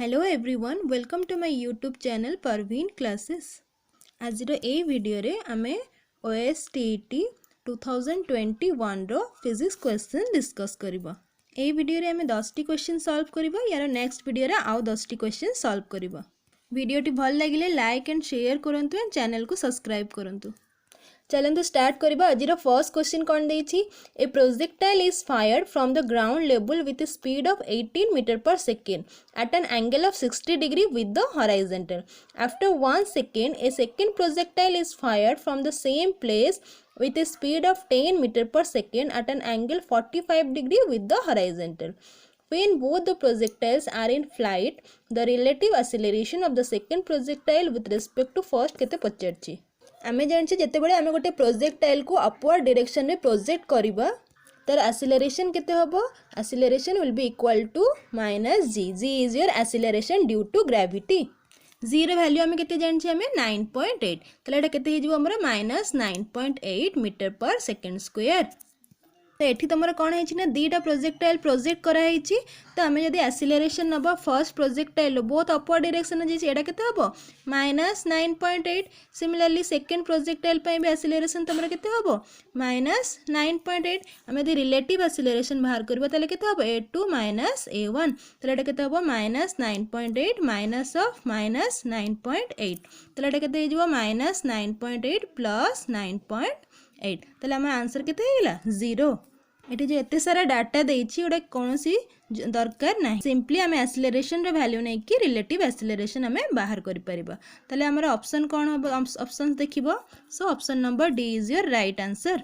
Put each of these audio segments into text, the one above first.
Hello everyone welcome to my YouTube channel Parveen classes. आज ए video रे आमे OSTET 2021 रो फिजिक्स क्वेश्चन डिस्कस करिबा। ए वीडियो रे आमे 10 टी क्वेश्चन सॉल्व करिबा। यार नेक्स्ट वीडियो रे आउ 10 टी क्वेश्चन सॉल्व करिबा। वीडियो टी भल लागिले लाइक एंड शेयर करंतु एंड चैनल को सब्सक्राइब करंतु। चलते स्टार्ट करबा। आज फर्स्ट क्वेश्चन कौन देछि? A projectile is fired from the ground level with speed of 18 meter per second at an angle of 60 degree with the horizontal. After 1 second a second projectile is fired from the same place with a speed of 10 meter per second at an angle 45 degree with the horizontal. When both the projectiles are in flight, the relative acceleration of the second projectile with respect to first केते पचारछि? आमे जानछि जेते बेले आमे गोटे projectile को upward direction रे project करिबा तर एक्सीलरेशन केते होबो? Acceleration will be equal to -g. g is your acceleration due to gravity. G रो वैल्यू आमे केते जानछि? आमे 9.8. तले एटा केते हिजबो हमर -9.8 मीटर पर सेकंड स्क्वायर. तो एठी तमरा कोन हेछि ना दीटा प्रोजेक्टाइल प्रोजेक्ट करा हेछि. तो आमे जदी एक्सीलरेशन नबा first projectile both upward direction जेछि एटा केते हबो? -9.8. सिमिलरली सेकंड प्रोजेक्टाइल पय भी एक्सीलरेशन तमरा केते हबो? -9.8. आमे जदी रिलेटिव एक्सीलरेशन बाहर करबा तले केते हबो? a2 - a1. तले एटा केते हबो? -9.8 माइनस ऑफ -9.8. तले एटा केते हिजबो? -9.8 प्लस 9.8. तले आमे आंसर केते हेला? 0. एटी जो एते सारा डाटा देछि ओडा कोनोसी दरकार नाही. सिंपली आमे एक्सीलरेशन रे वैल्यू नै कि रिलेटिव एक्सीलरेशन आमे बाहर करि परिबा. तले हमर ऑप्शन कोन हबो? ऑप्शंस देखिबो. So option number D is your right answer.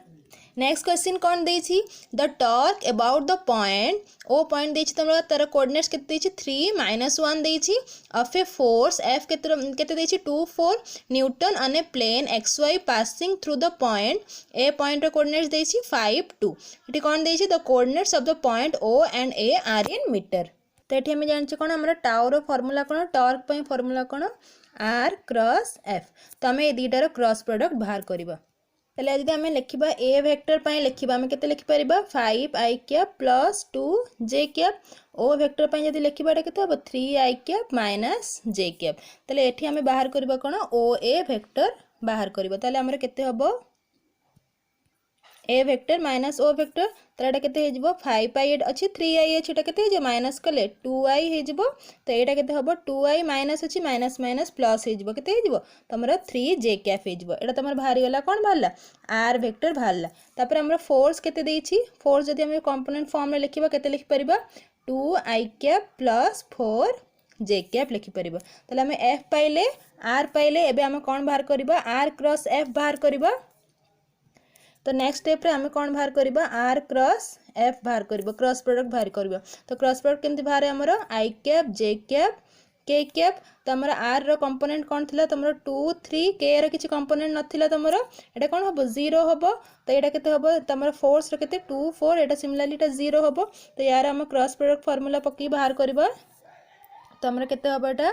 Next question कौन देछि? The torque about the point O point देछि तमरा तार कोऑर्डिनेट्स केते देछि? 3 - 1 देछि ऑफ ए फोर्स एफ केते देछि? 24 newton on a plane xy passing through the point A. Point रो कोऑर्डिनेट्स देछि 5 2. एटी कौन देछि? The coordinates of the point O and A are in meter. तो एठी हम जानछि कोन हमरा टाउ रो फार्मूला कोन? टॉर्क पय फार्मूला कोन? r cross f. तो हम ए दीटा रो क्रॉस प्रोडक्ट बाहर करबा. तले जदि आमे लिखिबा ए वेक्टर पय लिखिबा आमे केते लिखि परिबा? 5i cap plus 2j cap. O vector पय जदि लिखिबा एटा केते हबो? 3i cap minus j cap. तले एठी आमे बाहर करबा कोन? ओ ए वेक्टर बाहर करबा. तले हमर केते हबो? ए वेक्टर माइनस ओ वेक्टर. तले एटा केते हेजबो? 5i अछि 3i अछि एटा केते हेजो? माइनस कले 2i हेजबो. तो एटा केते हबो? 2i माइनस अछि माइनस माइनस प्लस हेजबो. केते हेजबो? तमरा 3j कैप हेजबो. एटा तमर बाहरी गला कोन बाहरला? r vector बाहरला. तापर हमरा फोर्स केते देछि? फोर्स जदि हम कंपोनेंट फॉर्म रे लिखिबा केते लिखि परिबा? 2i cap plus 4j cap लिखि परिबा. तले हम f पाइले r पाइले. एबे हम कोन बाहर करबा? r क्रॉस f बाहर करबा. तो नेक्स्ट स्टेप रे हमें कौन बाहर करबा? r क्रॉस f बाहर करबा. क्रॉस प्रोडक्ट बाहर करबा. तो क्रॉस प्रोडक्ट केमति बाहर हमरो? i cap j cap k cap. तो हमर r रो कंपोनेंट कोन थिला? तमरो 2 3 k रो किछि कंपोनेंट नथिला तमरो. एटा कोन हबो? 0 हबो. तो एटा केते हबो? तमरो फोर्स रो केते 2 4. एटा सिमिलरली एटा 0 हबो. तो यार हम क्रॉस प्रोडक्ट फार्मूला पक्की बाहर करबा. तो हमरा केते हबो? एटा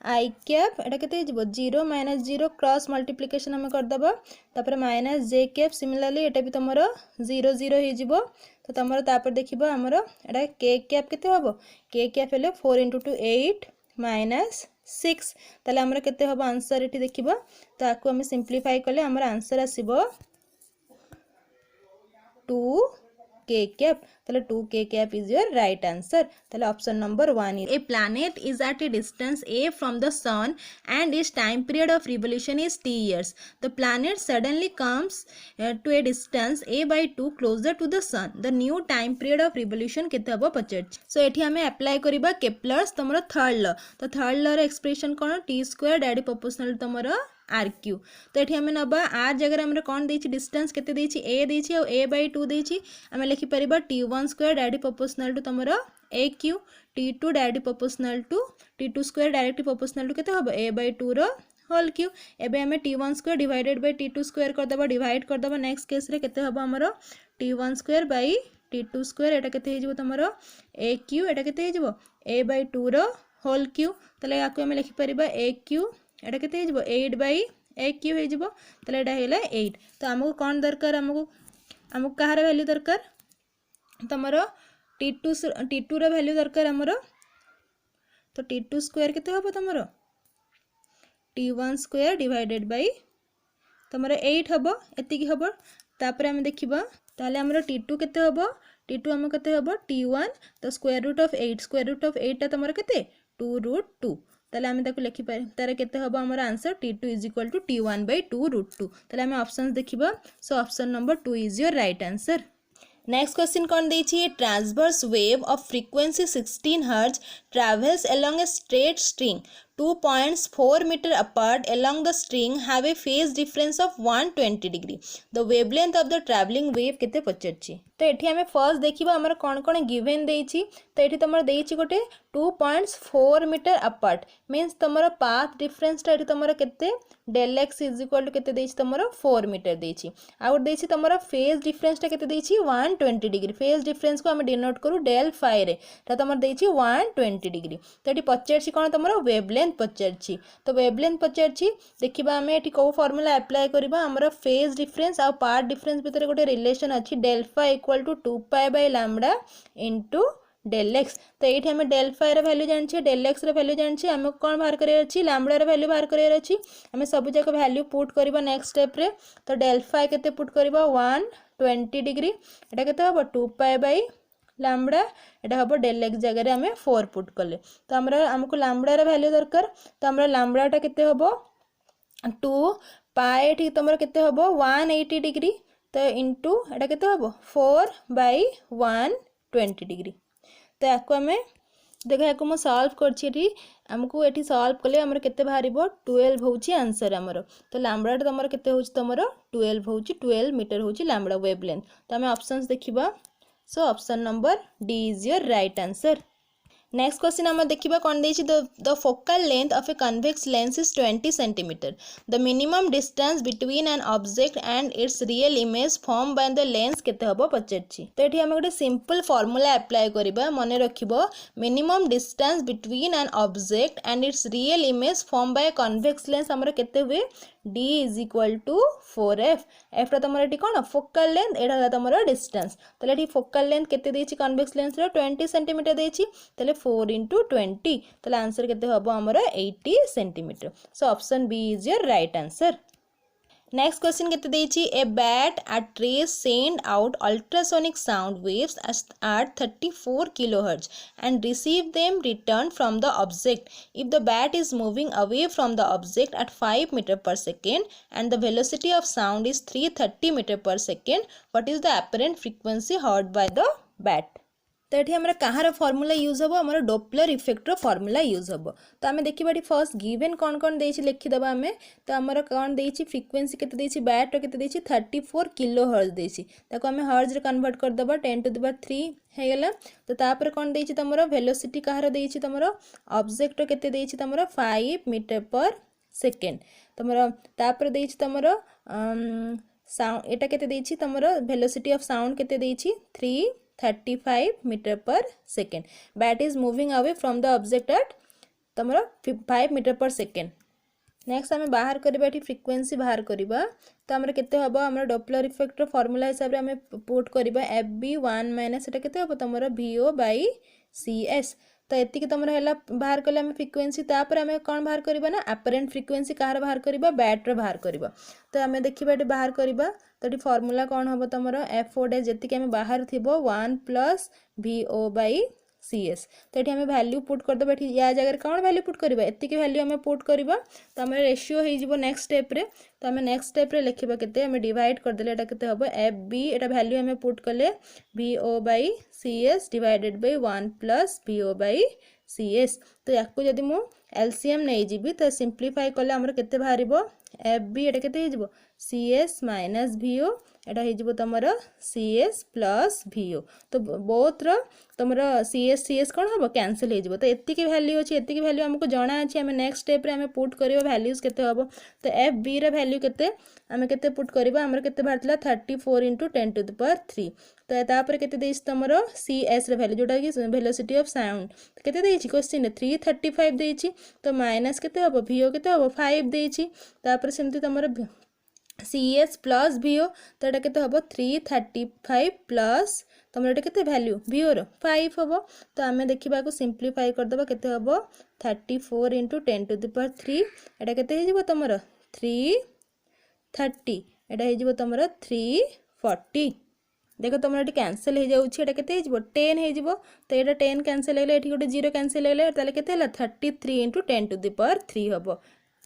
i कैप एटा केते हिजबो? 0 - 0 क्रॉस मल्टीप्लिकेशन हम कर दबा. तापर माइनस j कैप. सिमिलरली एटा भी तमरो 0 0 हिजबो. तो तमरो तापर देखिबो हमरो एटा k कैप केते हबो? k कैप हेले 4 * 2 8 - 6. तले हमरा केते हबो आंसर एठी देखिबो. तो आकु हम सिंपलीफाई करले हमरा आंसर आसीबो 2k कैप. तले 2k cap is your right answer. तले option number 1 is a planet is at a distance a from the sun and its time period of revolution is t years. The planet suddenly comes to a distance a by 2 closer to the sun. The new time period of revolution केते हबो? 50. सो एठी हमें apply करिबा Kepler's तमरो third law. तो third law रे expression कोन? t² direct proportional तमरो RQ. तो ये हमें नबा r जगह हमरे कौन देछि? डिस्टेंस केते देछि? a देछि और a by 2 देछि. हमें लिखि परिबा t1² डायरेक्ट प्रोपोर्शनल टू तमरो aq. t2 direct proportional to t2² direct proportional to केते हबो? a by 2 रो होल क्यू. एबे हमें t1² डिवाइडेड बाय t2² कर दबा. डिवाइड कर दबा. नेक्स्ट केस रे केते हबो हमरो? t1² bye t2². एटा केते हिजबो तमरो aq. एटा केते हिजबो? a by 2 रो होल क्यू. तले आकु हमें लिखि परिबा aq. एटा केते हिजबो? 8 by aq हिजबो. तले एटा हेला 8. तो हमको कोन दरकार? हमको कहार वैल्यू दरकार? तमरो t2 रो वैल्यू दरकार हमरो तो T2 स्क्वायर केते हबो तमरो T1 स्क्वायर डिवाइडेड बाय तमरो 8 हबो एतिकी हबो तापर हम देखिबा ताले हमरो T2 केते हबो T2 हम केते हबो T1 तो स्क्वायर रूट ऑफ 8 ता तमरो केते 2 रूट 2 ताले हम ताको लिखि पारे तारे केते हबो हमरो answer T2 is equal to T1 by 2 root 2 ताले हम ऑप्शंस देखिबा so option number 2 is your right answer. Next question कौन देछि a transverse wave of frequency 16 hertz travels along a straight string 2 points 4 meter apart along the string have a phase difference of 120 degree the wavelength of the traveling wave केते पचरछि तो एठी हमें first देखिबा हमर कोन कोन given देछि तो एठी तमर देछि गोटे 2.4 मीटर अपार्ट मींस तमर पाथ डिफरेंस ता एठी तमर केते del x is equal to केते देछि तमर 4 मीटर देछि आउट देछि तमर फेज डिफरेंस ता केते देछि 120 डिग्री फेज डिफरेंस को हम डिनोट करू del phi रे ता तमर देछि 120 डिग्री तो एठी पचरछि कोन तमर वेवलेंथ पचरछि तो वेवलेंथ पचरछि देखिबा हमें एठी को फार्मूला अप्लाई करबा हमर फेज डिफरेंस आ पाथ डिफरेंस भितर गोटे रिलेशन अछि del phi equal to 2 pi by lambda into del x तो ये हमें del phi रे वैल्यू जानछि del x रे वैल्यू जानछि हमें कोन बाहर करियर अछि लैम्बडा रे वैल्यू बाहर करियर अछि हमें सब जगह वैल्यू पुट करबा नेक्स्ट स्टेप रे तो del phi केते पुट करबा 120 डिग्री एटा केते हबो 2 pi by लैम्बडा एटा हबो del x जगह रे हमें 4 पुट करले तो हमरा हमको लैम्बडा रे वैल्यू दरकार तो हमरा लैम्बडाटा केते हबो 2 pi ठीक तमरा केते हबो 180 डिग्री तो इनटू एटा केते हबो 4 by 120 डिग्री तो याको हमें देखो याको मो सॉल्व करछि एठी हमको एठी सॉल्व कले हमर केते बाहरिबो 12 होउची आंसर हमर तो लैम्बडा तमर केते होउची तमर 12 होउची 12 मीटर होउची लैम्बडा वेवलेंथ तो हमें ऑप्शंस देखिबा so option number D is your right answer. Next question हम देखिबा कोन देछि the focal length of a convex lens is 20 centimeter the minimum distance between an object and its real image form by the lens केते हबो पचरछि तो एठी हम गोटे सिंपल फार्मूला अप्लाई करिबा मने रखिबो minimum distance between an object and its real image form by convex lens हमर केते हुए d is equal to 4f f रा तमरा एठी कोन फोकल लेंथ एटा तमरा डिस्टेंस तले एठी फोकल लेंथ केते देछि कन्वेक्स लेंस रो 20 सेंटीमीटर देछि तले 4 into 20 तले आंसर केते हबो हमरा 80 centimetre so option B is your right answer. Next question केते देछि ए बैट at rays send out ultrasonic sound waves at 34 kilohertz and receive them returned from the object if the bat is moving away from the object at 5 meter per second and the velocity of sound is 330 meter per second what is the apparent frequency heard by the bat तो ये हमारा कहार formula use हम हमारा डोप्लर effect रो formula use हम तो आम देखा first given कौन कौन देछि लिखिदेबा आम तो आमर कौन देछि फ्रिक्वेंसी केते देछि बैट रो केते देछि 34 किलो हर्ट्ज देछि ताको आम हर्ट्ज रे कन्वर्ट कर देबा 10 to the power 3 हे गेला तो तापर कौन देछि तमरो वेलोसिटी कहार देछि तमरो ऑब्जेक्ट रो केते देछि तमरो 5 मीटर पर सेकंड तमरो तापर देछि तमरो साउंड एटा केते देछि तमरो वेलोसिटी ऑफ साउंड केते देछि 335 meter per second bat is moving away from the object at तमरो 5 meter per second next आम बाहर करबा एठी फ्रीक्वेंसी बाहर करबा तो हमर केते हबो हमर डॉपलर इफेक्ट रो फार्मूला हिसाब रे हमें पुट करबा FB1 माइनस एटा केते हबो तमरो VO by CS तो एति के तमरो हला बाहर करले हम फ्रीक्वेंसी तापर हमें कोन बाहर करबा ना अपरेंट फ्रीक्वेंसी कहार बाहर करबा बैट रो बाहर करबा तो हमें देखिबा एठी बाहर करबा तो एठी फार्मूला कोन हबो तमरो FO डे जेति के हमें बाहर थिबो 1 plus VO by CS तो ये हमें वैल्यू पुट कर दबा एठी या जगह कौन वैल्यू पुट करबा एति के वैल्यू हमें पुट करबा तो हमें रेशियो हे जिवो नेक्स्ट स्टेप रे तो हमें नेक्स्ट स्टेप रे लिखिबा केते हमें डिवाइड कर देले एटा केते हबो FB एटा वैल्यू हमें पुट करले VO by CS divided by 1 plus VO by CS तो याको जदी मु LCM नै जिबी तो सिंपलीफाई करले हमर केते बाहरिबो FB एटा केते हे जिवो CS minus VO एटा हे जिवो तमरो CS plus VO तो बोथ रो तमरो CS कोन हबो कैंसिल हे जिवो तो एति के वैल्यू अछि एति के वैल्यू हमको जाना अछि हमें नेक्स्ट स्टेप रे हमें पुट करियो वैल्यूज केते हबो तो FB रे वैल्यू केते हमें केते पुट करबा हमर केते भारतला 34 into 10 to the power 3 तो तापर केते देइस तमरो CS रे वैल्यू जोटा कि वेलोसिटी ऑफ साउंड केते देइछि क्वेश्चन 335 देइछि तो माइनस केते हबो VO केते हबो 5 देइछि तापर सेमति तमरो CS प्लस VO तो यहाँ के हम 335 प्लस तुम ये के भैल्यू VO रो 5 हम तो आम देखा सिंप्लीफाई करदे के हम 34 इंटू 10 टू द पावर 3 यहाँ के तुम 330 यहाँ हो तुम 340 देख तुम ये कैनसल हो जाऊँगी के 10 हो तो ये 10 कैनसल होगा ये गोटे 0 कैनसल होगा ताले के 33 इंटू 10 टू द पावर 3 हम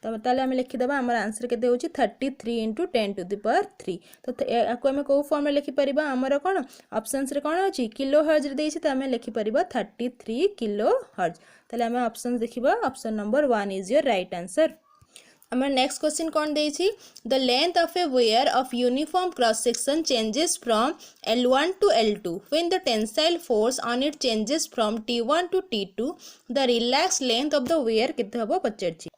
तो ताले आम लिखिदेबा आमर आंसर के 33 इंटू 10 टू द पावर 3 तो आपको आम कौ फॉर्म में लिखिपर आमर कौन ऑप्शंस रे कौन अच्छी किलो हर्ज देती तो आम लिखिपर 33 किलो हर्ज ताले आम ऑप्शन देखा option number 1 is your right answer. हमारे नेक्स्ट क्वेश्चन कौन देछि the length of a wire of uniform cross section changes from L1 to L2 when the tensile force on it changes from T1 to T2 the relax length of the wire केते हबो पचारछि।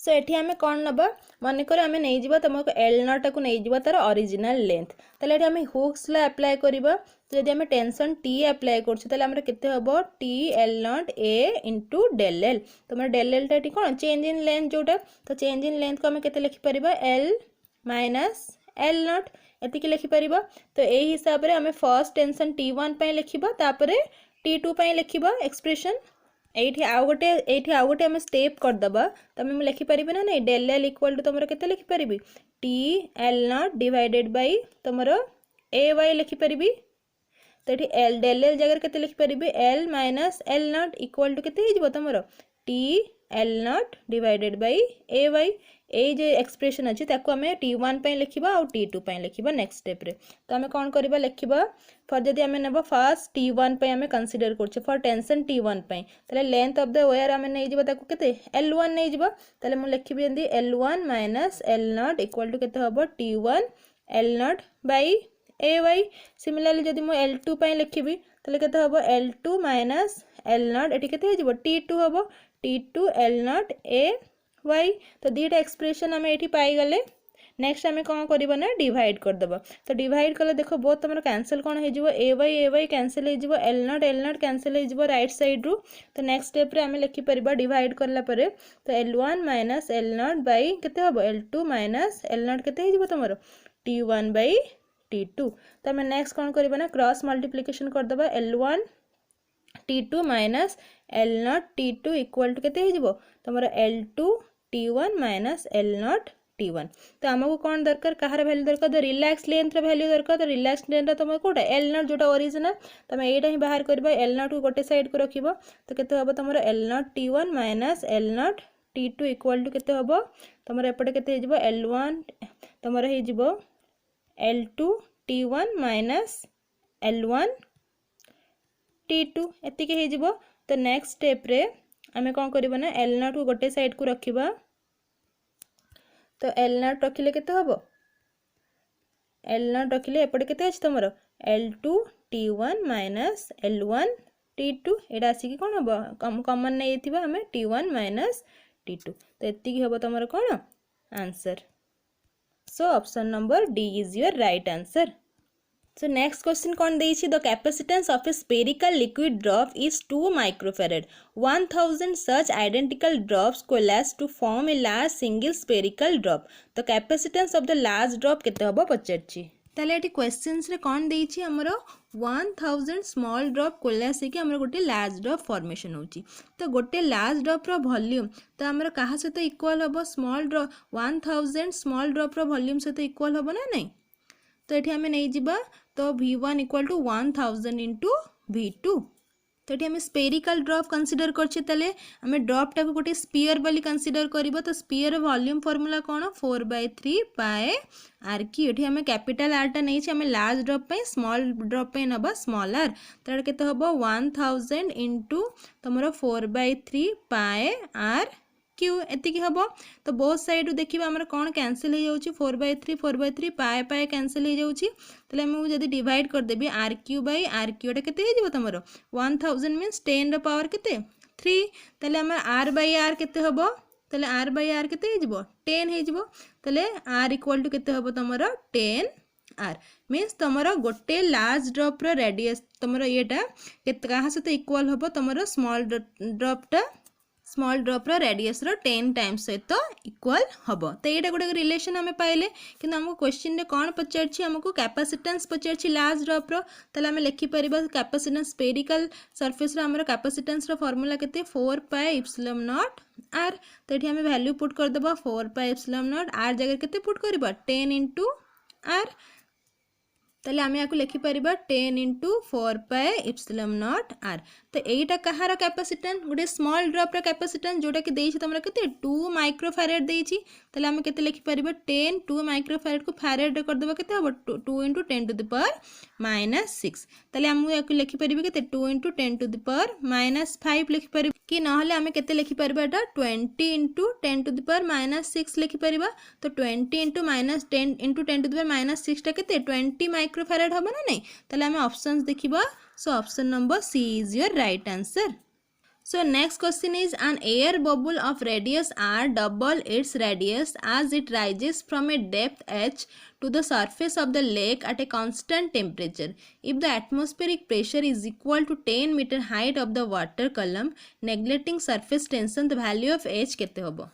सो एठी आमे कौन नबा मनकर आमे नहीं जिबा तुमको L0 को नहीं जिबा तार ओरिजिनल लेंथ ताले एठी आमे हुक्स ला अप्लाई करबा तो यदि आमे टेंशन T अप्लाई करछु ताले हमर केते हबो TL0 A into del L तुम del L टा कौन चेंज इन लेंथ जोटा तो चेंज इन लेंथ को आमे केते लिखि परिबा L माइनस L0 एतिकी लिखि परिबा तो ए हिसाब रे आमे फर्स्ट टेंशन T1 पय लिखिबा तापरे T2 पय लिखिबा एक्सप्रेशन एठी आउ गोटे आम स्टेप करदबा तो आम लिखिपर ना नहीं del L इक्वल टू तुम के लिखिपर TL0 डिवाइडेड बाय तुम AY लिखिपर तो ये del L जगह के लिखिपर L minus L0 equal to के तुम TL0 डिवाइडेड बाय AY ये जो एक्सप्रेशन अच्छी आम T1 लिखा और T2 लिखा नेक्स्ट स्टेप रे तो आम कौन करवा लिखा फर जदि आम नब फास्ट T1 आम कंसीडर कर फर टेंशन T1 ताले लेंथ ऑफ द वायर आम नहीं के L1 नहीं ताले मुझे लिखी जमी L1 minus L0 equal to के T1 L0 bye AY similarly जदि मुझे L2 लिखी ताले के L2 माइनस L0 ये के T2 हम T2 L0 AY तो दीटा एक्सप्रेशन आम ये पाईगले नेक्स्ट आम कौन करवा ना डिवाइड करदे तो डिवाइड कले देख बहुत तुम कैंसल कौन हो AY कैंसल हो L0 कैंसल हो राइट साइड रू तो नेक्स्ट स्टेप रे आम लिखिपर डिवाइड कलापर तो L1 माइनस L0 बाई केते हम L2 माइनस L0 केते हो तुम T1 बाई T2 तो आम नेक्स्ट कौन करवा ना क्रॉस मल्टीप्लिकेशन करदे L1 T2 minus L0 T2 equal to केते हो तुम L2 T1 minus L0 T1 तो आमको कौन दरकार कहार वैल्यू दरकार तो रिलैक्स लेंथ वैल्यू दरकार तो रिलैक्स लेंथ तुम कोटा L0 जोटा ओरिजिनल तुम यहाँ ही बाहर करबा L0 को गोटे साइड को रखिब तो केते हम तुम L0 T1 minus L0 T2 equal to केते हम तुम एपटे केते हो L1 तुम हो L2 T1 minus L1 T2 एतिके हो तो नेक्स्ट स्टेप रे आमे कौन करबा ना L0 को गोटे साइड को रखिबा तो L0 रखिले केते हबो L0 रखिले एपटे केते अछि तमरो L2 T1 minus L1 T2 एडा आसी कौन हम कॉमन नहीं थिबा हमें T1 माइनस T2 तो एति की हबो तमरो कौन answer so option number D is your right answer. So next question कौन देइछि the capacitance of a spherical liquid drop is 2 microfarad 1000 such identical drops coalesce to form a large single spherical drop the capacitance of the large drop केते हबो पचारछि ताले eighty questions रे कौन देइछि हमरो 1000 small drop कोलास कि हमर गोटे लार्ज ड्रॉप फॉर्मेशन होछि तो गोटे लार्ज ड्रॉप रो वॉल्यूम तो हमर कहा सहित इक्वल हबो small drop 1000 small drop rho volume सहित इक्वल हबो ना नहीं तो ये आम नहीं जीवा तो V1 equal to 1000 into V2 तो ये आम स्पेरिकल ड्रॉप कंसीडर करछे आम ड्रॉप टाक गोटे स्पीयर वाली कंसीडर करबो तो स्पीयर वॉल्यूम फॉर्मूला कौन 4/3 पाए आर क्यू ये आम कैपिटल आर टा नहीं आम लार्ज ड्रॉप पे स्मॉल ड्रॉप पे नबा स्मॉल आर तो केते हबो 1000 इंटू तुमरो 4/3 पाए आर क्यू एति हम तो बहुत साइड देखिए आम कौन कैंसिल हो जाऊँगी 4/3 पाए पाए कैंसिल हो जाऊँगी तेल मुझे जब डिवाइड करदेवी आर क्यू बाई आर क्यूटा के तुम 1000 मीन्स 10 पावर के 3 तेल आम आर बाई आर के हम तेल आर बाई आर के 10 हो आर इक्वल टू के तुम 10 आर मीन्स तुम गोटे लार्ज ड्रॉप रेडियस तुम येटा क्या सहित इक्वल हम तुम स्मॉल ड्रॉपटा स्मॉल ड्रॉप रेडियस 10 टाइम्स सहित इक्वल हम। तो यहाँ गोटे रिलेशन आम पाइले कि आमको क्वेश्चन रे कौन पचार आमको कैपेसिटेंस पचार लार्ज ड्रॉप आम लिखिपर कैपेसिटेंस स्पेरिकल सरफेस आमर कैपेसिटेंस फॉर्मूला केते 4 पाई एप्सिलॉन नॉट आर। तो ये आम वैल्यू पुट करदेबा 4 पाई एप्सिलॉन नॉट आर जगह केते पुट करबा 10 इंटू आर। ताले आम या लिखिपर 10 into 4 pi epsilon not are. तो यहीटा कहार कैपेसिटेंस गोटे स्मॉल ड्रॉप कैपेसिटेंस जोटा कि देछि तुमरा केते 2 माइक्रोफैराड देछि। ताले आम केते लिखिपर 10 2 माइक्रोफैराड को फैराड रे कर देबा केते हबो 2 इंटू 10 टू द पावर -6। ताले आम या लिखिपर केते 2 इंटू 10 टू द पावर -5 लिखिपर कि नहले आम केते लिखिपर एटा 20 इंटू 10 टू द पावर -6 लिखिपर। तो 20 into -10 into 10 to the power -6 टा केते 20 माइक्रोफैराड हम ना नहीं। ताले आम ऑप्शंस देखिबा। So option number C is your right answer. So next question is an air bubble of radius r double its radius as it rises from a depth h to the surface of the lake at a constant temperature. If the atmospheric pressure is equal to 10 meter height of the water column, neglecting surface tension, the value of h केते होबो।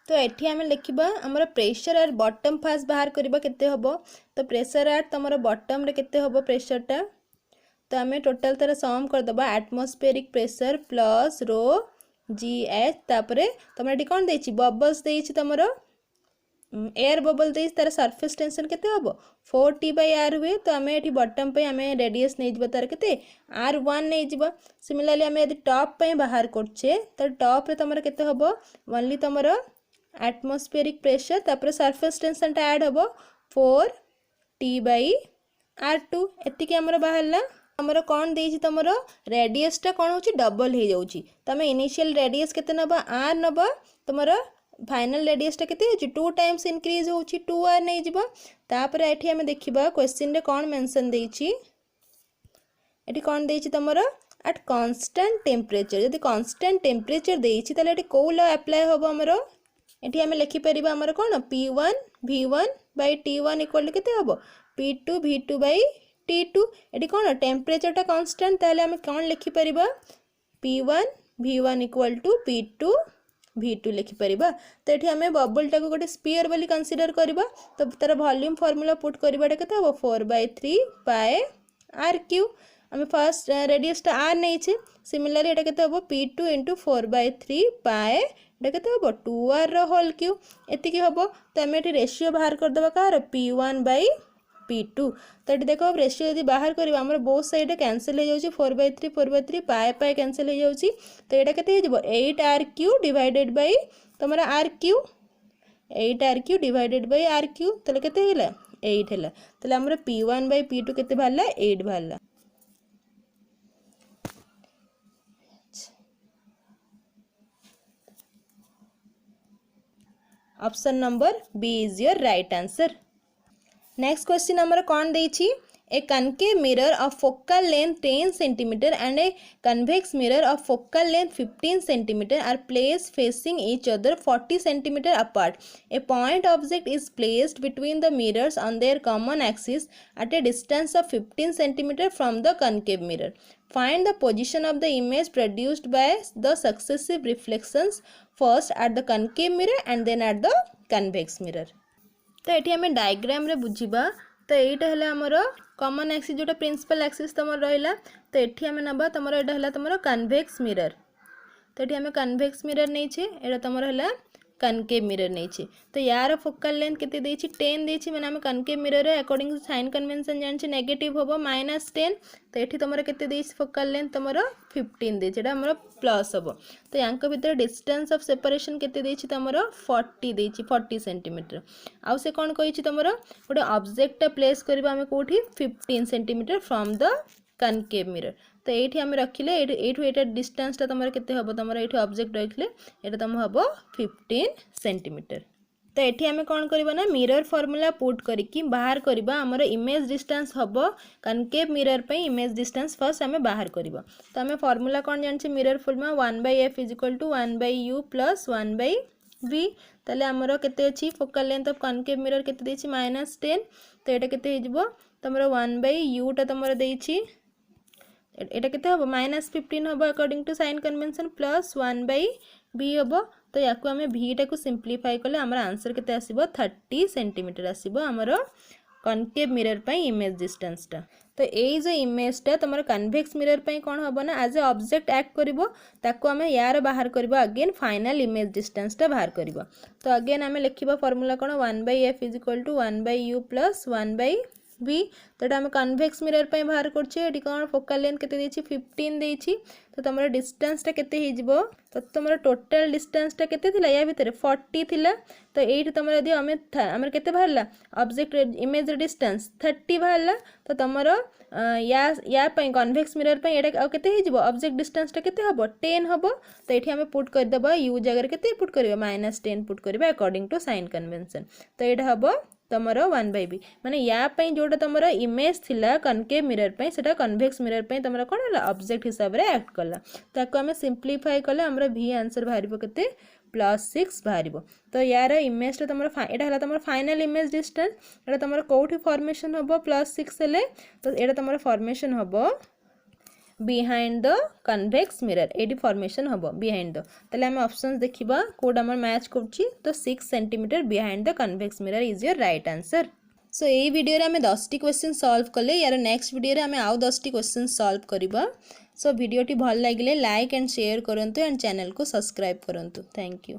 तो एठी आम लिखा आमर pressure are bottom fast बाहर करबा केते होबो। तो प्रेशर आर तमर बॉटम रे केते होबो प्रेशरटा। तो आम टोटाल तार सम करदबा atmospheric pressure plus rho G H तापरे तुम ये कौन देछि बबल्स देछि तुमर एयर बबल देछि तार सरफेस टेंशन केते हबो 4t/r हुए। तो आम ये बॉटम पे आम रेडियस नहीं जब तार केते r1 नहीं जब। सिमिलरली आम यदि टॉप पे बाहर करछे तो टॉप रे तुमर केते हबो ओनली तुमर एटमॉस्फेरिक प्रेशर तापरे सरफेस टेंशन टा ऐड हबो 4t/r2 एतिके हमर बाहरला। हमर कौन देछि तुमर रेडियस टा कौन होछि डबल हो जाउछि। तमे इनिशियल रेडियस केते नबा r नबा तुमर फाइनल रेडियस टा केते होछि 2 टाइम्स इंक्रीज होछि 2r नहीं जिवो। तापर एठी हम देखिबा क्वेश्चन रे कौन मेंशन देछि। एठी कौन देछि तुमर एट कांस्टेंट टेम्परेचर। यदि कांस्टेंट टेम्परेचर देछि ताले एठी को लॉ अप्लाई होबो हमर। एठी हम लिखि परिबा हमर कोन P1 V1/T1 इक्वल केते होबो P2 V2/T2। एटी कौन टेम्परेचर टा कांस्टेंट ताले हम कौन लिखि परिबा P1 V1 equal to P2 V2 लिखि परिबा। तो एठी हमें बबल टा को गोटे स्फीयर बोली कंसीडर करबा। तो तार वॉल्यूम फार्मूला पुट करबाटा केते होबो 4/3 पाई r3। हम फर्स्ट रेडियस टा r नहीं छे। सिमिलरली एटा केते होबो P2 * 4/3 पाई एटा केते होबो 2r रो होल क्यूब एतिकी होबो। तो हम एठी रेशियो बाहर कर देबा कार P1/P2। तो ये देखो रेशियो यदि बाहर करबा हमर बोथ साइड कैंसिल हो जाउची 4/3 पाई कैंसिल हो जाउची। तो एटा केते हो जबो 8r³ डिवाइडेड बाय तमरा r³ 8r³ divided by r³ तले केते हिला 8 हिला। तले हमर P1/P2 केते भाला 8 भाला। Option number B is your right answer. Next question number कौन देछि a concave mirror of focal length 10 cm and a convex mirror of focal length 15 cm are placed facing each other 40 cm apart. A point object is placed between the mirrors on their common axis at a distance of 15 cm from the concave mirror. Find the position of the image produced by the successive reflections first at the concave mirror and then at the convex mirror. तो ये आम diagram रे बुझीबा। तो यहीटा है आमर common axis जोटा principal axis तुम रहा। तो ये आम नबा तुम यहाँ है तुम कन्वेक्स मिरर। तो ये आम कन्वेक्स मिरर नहीं ये तुम है कनकेव मिरर नहीं। तो यार फोकल लेंथ केते देछि 10 देछि माने हम कनकेव मिरर रे अकॉर्डिंग टू साइन कन्वेंशन जानछि नेगेटिव होबो -10। तो एठी तमरा केते देछि फोकल लेंथ तमरा 15 देछि एटा हमर प्लस होबो। तो यांक भीतर डिस्टेंस ऑफ सेपरेशन केते देछि तमरा 40 देछि 40 सेंटीमीटर। आउ से कोन कहिछि तमरा गोटे ऑब्जेक्ट प्लेस करबा हम कोठी 15 centimetre from the concave mirror. तो ये आम रखिले ये डिस्टेंस तुम केते हम तुम ये ऑब्जेक्ट रखिले ये तुम हम 15 सेंटीमीटर। तो ये आम कौन करबा ना मिरर फॉर्मूला पुट करके बाहर करबा हमर इमेज डिस्टेंस हम कनकेव मिरर पे इमेज डिस्टेंस फर्स्ट आम बाहर करबा। तो आम फॉर्मूला कौन जानछे mirror formula 1/f = 1/u + 1/v। ताले हमर केते अछि focal length of concave mirror केते देछि -10। तो एटा केते हिजबो तमरो 1/u टा तमरो देछि एटा केते हो -15 हम according to sign convention plus 1/v भी हम तो या आम भीटा को सिंप्लीफाई कले आमर आंसर केते आसीबो 30 सेंटीमीटर आसीबो आमर कनकेव मिरर पे इमेज डिस्टेंसटा। तो यही जो इमेजटा तुम कन्वेक्स मिरर पे कौन हम ना एज ए ऑब्जेक्ट एक्ट करिवो ताको आम यार बाहर करबो अगेन फाइनल इमेज डिस्टेंसटा बाहर करिवो। तो अगेन आम लिखिबा फॉर्मूला कौन 1/f = 1/u + 1/v। तो ये आम कन्वेक्स मिरर पे बाहर करछे कौन फोकल लेंथ केते देछि 15 देछि। तो तुम डिस्टेंसटा केते हे जिवो तो तुम टोटल डिस्टेंसटा केते थिला या भितर 40 थिला। तो ये तुम यदि आम केते बाहरला ऑब्जेक्ट इमेज डिस्टेंस 30 बाहरला तो तुम या कन्वेक्स मिरर पे एटा केते हे जिवो ऑब्जेक्ट डिस्टेंसटा केते हबो 10 हबो। तो ये आम पुट कर देबो u जगह केते पुट करबो -10 पुट करबो अकॉर्डिंग टू साइन कन्वेंशन। तो ये हबो तुमर 1/v माने या जोटा तुम इमेज थिला कनकेव मिरर पे सेटा कन्वेक्स मिरर पे तुम कौन है ऑब्जेक्ट हिसाब से एक्ट कला ताको आम सिंप्लीफाई कले आमर v आंसर बाहर केते +6 बाहर। तो यार इमेज तुम यहाँ तुम फाइनल इमेज डिस्टेंस ये तुम कौटी फॉर्मेशन हम +6 हेले तो ये तुम फॉर्मेशन हम बिहाइंड द कन्वेक्स मिरर ये फॉर्मेशन हम बिहाइंड द ताले आम ऑप्शंस देखिबा कोड हमर मैच करछि। तो 6 centimeter behind the convex mirror is your right answer. So यही वीडियो रे आम 10 टी क्वेश्चन सॉल्व कले यार नेक्स्ट वीडियो रे आम आउ 10 टी क्वेश्चन सॉल्व करिबा। सो वीडियो टी भल लागिले लाइक एंड शेयर करंतु एंड चैनल को सब्सक्राइब करंतु। Thank you.